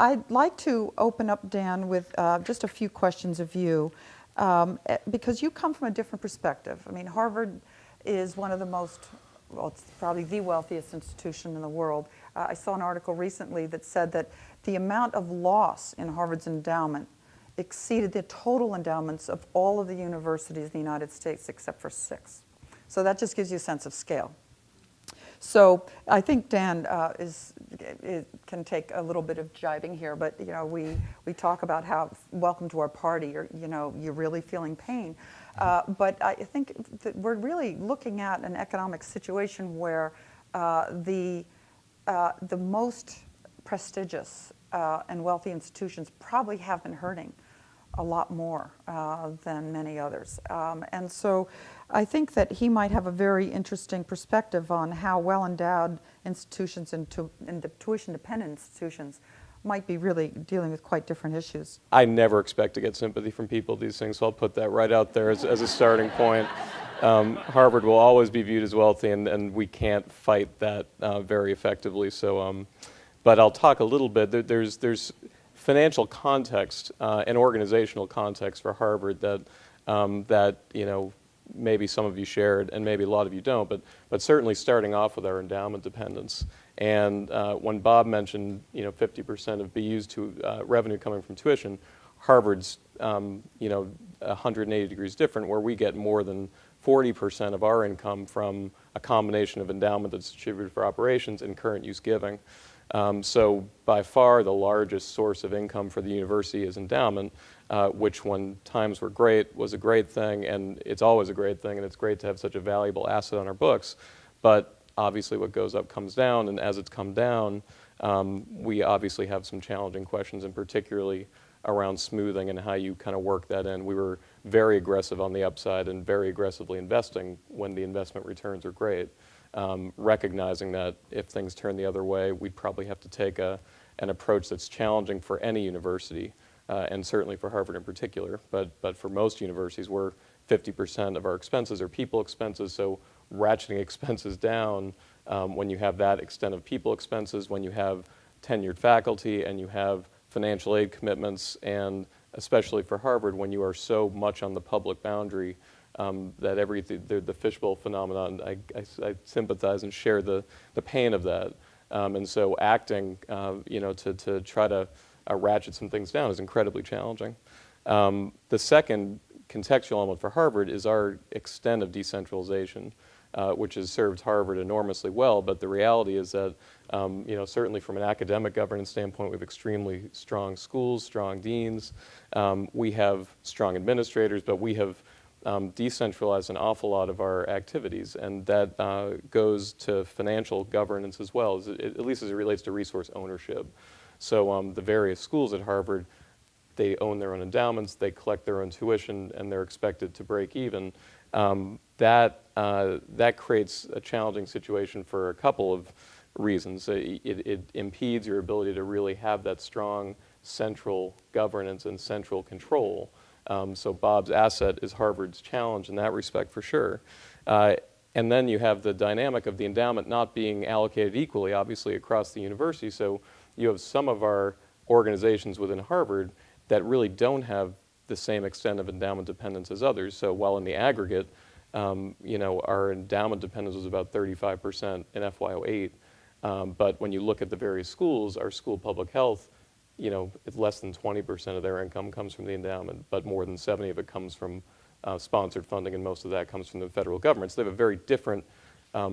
I'd like to open up, Dan, with just a few questions of you, because you come from a different perspective. I mean, Harvard is one of the most, well, it's probably the wealthiest institution in the world. I saw an article recently that said that the amount of loss in Harvard's endowment exceeded the total endowments of all of the universities in the United States except for 6. So that just gives you a sense of scale. So I think Dan can take a little bit of jibing here, but you know, we talk about how welcome to our party, you're really feeling pain. But I think that we're really looking at an economic situation where the most prestigious and wealthy institutions probably have been hurting a lot more than many others. And so I think that he might have a very interesting perspective on how well-endowed institutions and the tuition-dependent institutions might be really dealing with quite different issues. I never expect to get sympathy from people these things, so I'll put that right out there as a starting point. Harvard will always be viewed as wealthy, and we can't fight that very effectively. So, but I'll talk a little bit. There's financial context and organizational context for Harvard that maybe some of you shared and maybe a lot of you don't, but certainly starting off with our endowment dependence. And when Bob mentioned 50% of BU's revenue coming from tuition, Harvard's 180 degrees different, where we get more than 40% of our income from a combination of endowment that's distributed for operations and current use giving. So by far the largest source of income for the university is endowment, which when times were great was a great thing, and it's always a great thing, and it's great to have such a valuable asset on our books. But obviously what goes up comes down, and as it's come down, we obviously have some challenging questions, and particularly around smoothing and how you kind of work that in. We were very aggressive on the upside and very aggressively investing when the investment returns are great. Recognizing that if things turn the other way, we'd probably have to take an approach that's challenging for any university, and certainly for Harvard in particular. But for most universities, where 50% of our expenses are people expenses, so ratcheting expenses down when you have that extent of people expenses, when you have tenured faculty and you have financial aid commitments, and especially for Harvard, when you are so much on the public boundary, that the fishbowl phenomenon, I sympathize and share the pain of that. And so acting, to try to ratchet some things down is incredibly challenging. The second contextual element for Harvard is our extent of decentralization, which has served Harvard enormously well. But the reality is that, certainly from an academic governance standpoint, we have extremely strong schools, strong deans. We have strong administrators, but we have decentralize an awful lot of our activities, and that goes to financial governance as well, at least as it relates to resource ownership. So the various schools at Harvard, they own their own endowments, they collect their own tuition, and they're expected to break even. That creates a challenging situation for a couple of reasons. It impedes your ability to really have that strong central governance and central control. So Bob's asset is Harvard's challenge in that respect, for sure. And then you have the dynamic of the endowment not being allocated equally, obviously, across the university. So you have some of our organizations within Harvard that really don't have the same extent of endowment dependence as others. So while in the aggregate, our endowment dependence was about 35% in FY08. But when you look at the various schools, our school of public health, it's less than 20% of their income comes from the endowment, but more than 70% of it comes from sponsored funding, and most of that comes from the federal government. So they have a very different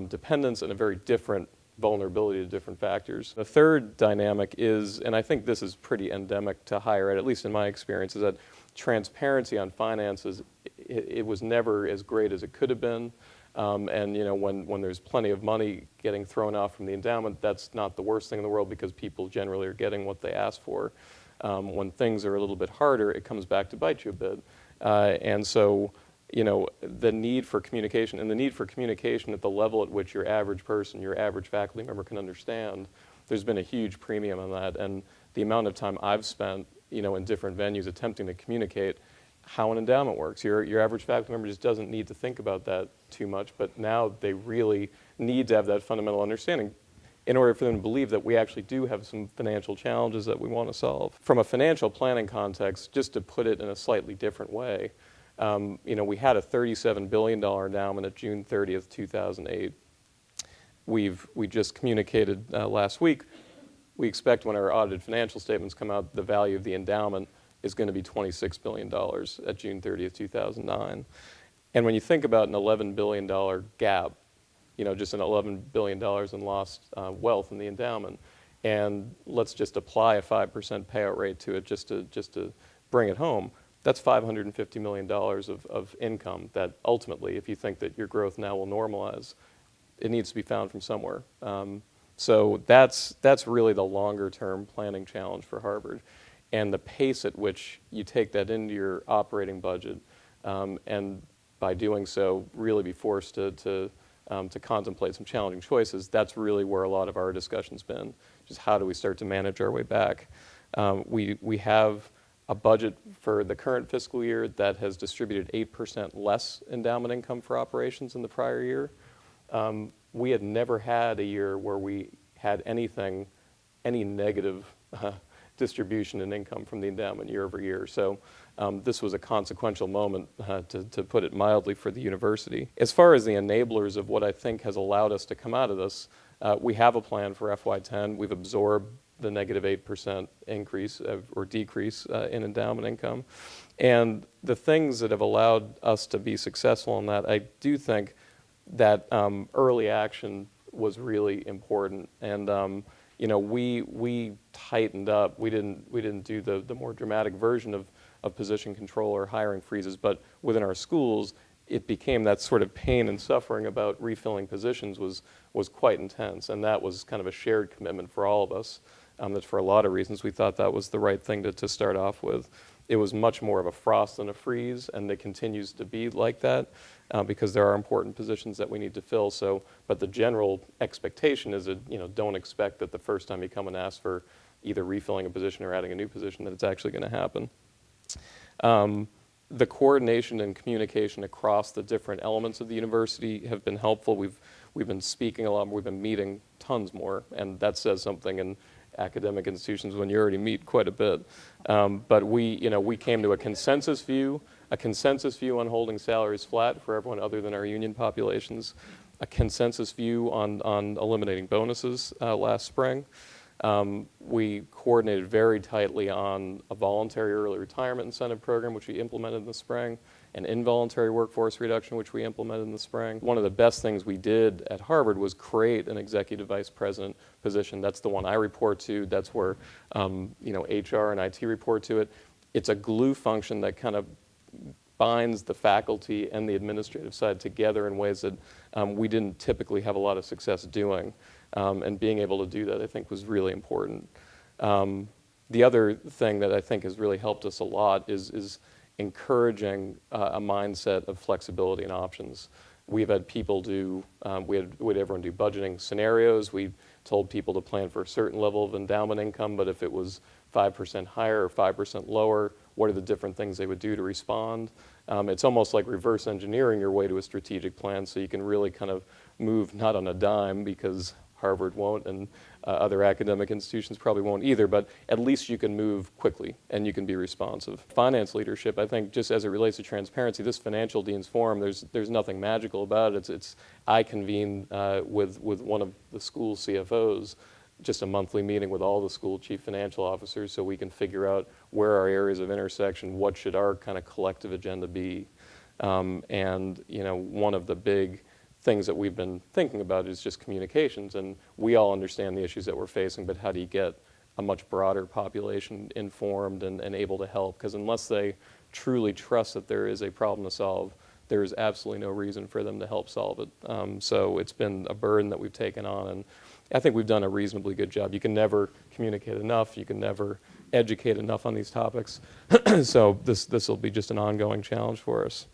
dependence and a very different vulnerability to different factors. The third dynamic is, and I think this is pretty endemic to higher ed, at least in my experience, is that transparency on finances, it was never as great as it could have been. And when there's plenty of money getting thrown off from the endowment, that's not the worst thing in the world, because people generally are getting what they ask for. When things are a little bit harder, it comes back to bite you a bit. And so, the need for communication, and the need for communication at the level at which your average person, your average faculty member can understand, there's been a huge premium on that. And the amount of time I've spent, in different venues attempting to communicate how an endowment works. Your average faculty member just doesn't need to think about that too much, but now they really need to have that fundamental understanding. in order for them to believe that we actually do have some financial challenges that we want to solve. From a financial planning context, just to put it in a slightly different way, we had a $37 billion endowment at June 30th, 2008. We just communicated last week, we expect when our audited financial statements come out, the value of the endowment is going to be $26 billion at June 30th, 2009. And when you think about an $11 billion gap, just an $11 billion in lost wealth in the endowment, and let's just apply a 5% payout rate to it just to bring it home, that's $550 million of income that ultimately, if you think that your growth now will normalize, it needs to be found from somewhere. So that's really the longer-term planning challenge for Harvard, and the pace at which you take that into your operating budget, and by doing so, really be forced to contemplate some challenging choices. That's really where a lot of our discussion's been. Just how do we start to manage our way back? We have a budget for the current fiscal year that has distributed 8% less endowment income for operations in the prior year. We had never had a year where we had any negative distribution in income from the endowment year over year. So this was a consequential moment, to put it mildly, for the university. As far as the enablers of what I think has allowed us to come out of this, we have a plan for FY10. We've absorbed the negative 8% increase or decrease in endowment income. And the things that have allowed us to be successful in that, I do think that early action was really important. And we tightened up. We didn't do the more dramatic version of position control or hiring freezes, but within our schools, it became that sort of pain and suffering about refilling positions was quite intense, and that was kind of a shared commitment for all of us. That for a lot of reasons we thought that was the right thing to start off with. It was much more of a frost than a freeze, and it continues to be like that because there are important positions that we need to fill. So, but the general expectation is that don't expect that the first time you come and ask for either refilling a position or adding a new position that it's actually going to happen. The coordination and communication across the different elements of the university have been helpful. We've been speaking a lot more. We've been meeting tons more, and that says something in academic institutions when you already meet quite a bit. But we came to a consensus view on holding salaries flat for everyone other than our union populations, a consensus view on eliminating bonuses last spring. We coordinated very tightly on a voluntary early retirement incentive program, which we implemented in the spring, an involuntary workforce reduction, which we implemented in the spring. One of the best things we did at Harvard was create an executive vice president position. That's the one I report to. That's where HR and IT report to it. It's a glue function that kind of binds the faculty and the administrative side together in ways that we didn't typically have a lot of success doing. And being able to do that, I think, was really important. The other thing that I think has really helped us a lot is encouraging a mindset of flexibility and options. We've had people we had everyone do budgeting scenarios. We told people to plan for a certain level of endowment income, but if it was 5% higher or 5% lower, what are the different things they would do to respond? It's almost like reverse engineering your way to a strategic plan, so you can really kind of move not on a dime, because Harvard won't, and other academic institutions probably won't either, but at least you can move quickly and you can be responsive. Finance leadership, I think, just as it relates to transparency, this financial dean's forum, there's nothing magical about it. I convene with one of the school CFOs, just a monthly meeting with all the school chief financial officers, so we can figure out where our areas of intersection, what should our kind of collective agenda be. And one of the big things that we've been thinking about is just communications, and we all understand the issues that we're facing, but how do you get a much broader population informed and able to help? Because unless they truly trust that there is a problem to solve, there is absolutely no reason for them to help solve it. So it's been a burden that we've taken on, and I think we've done a reasonably good job. You can never communicate enough. You can never educate enough on these topics. So this will be just an ongoing challenge for us.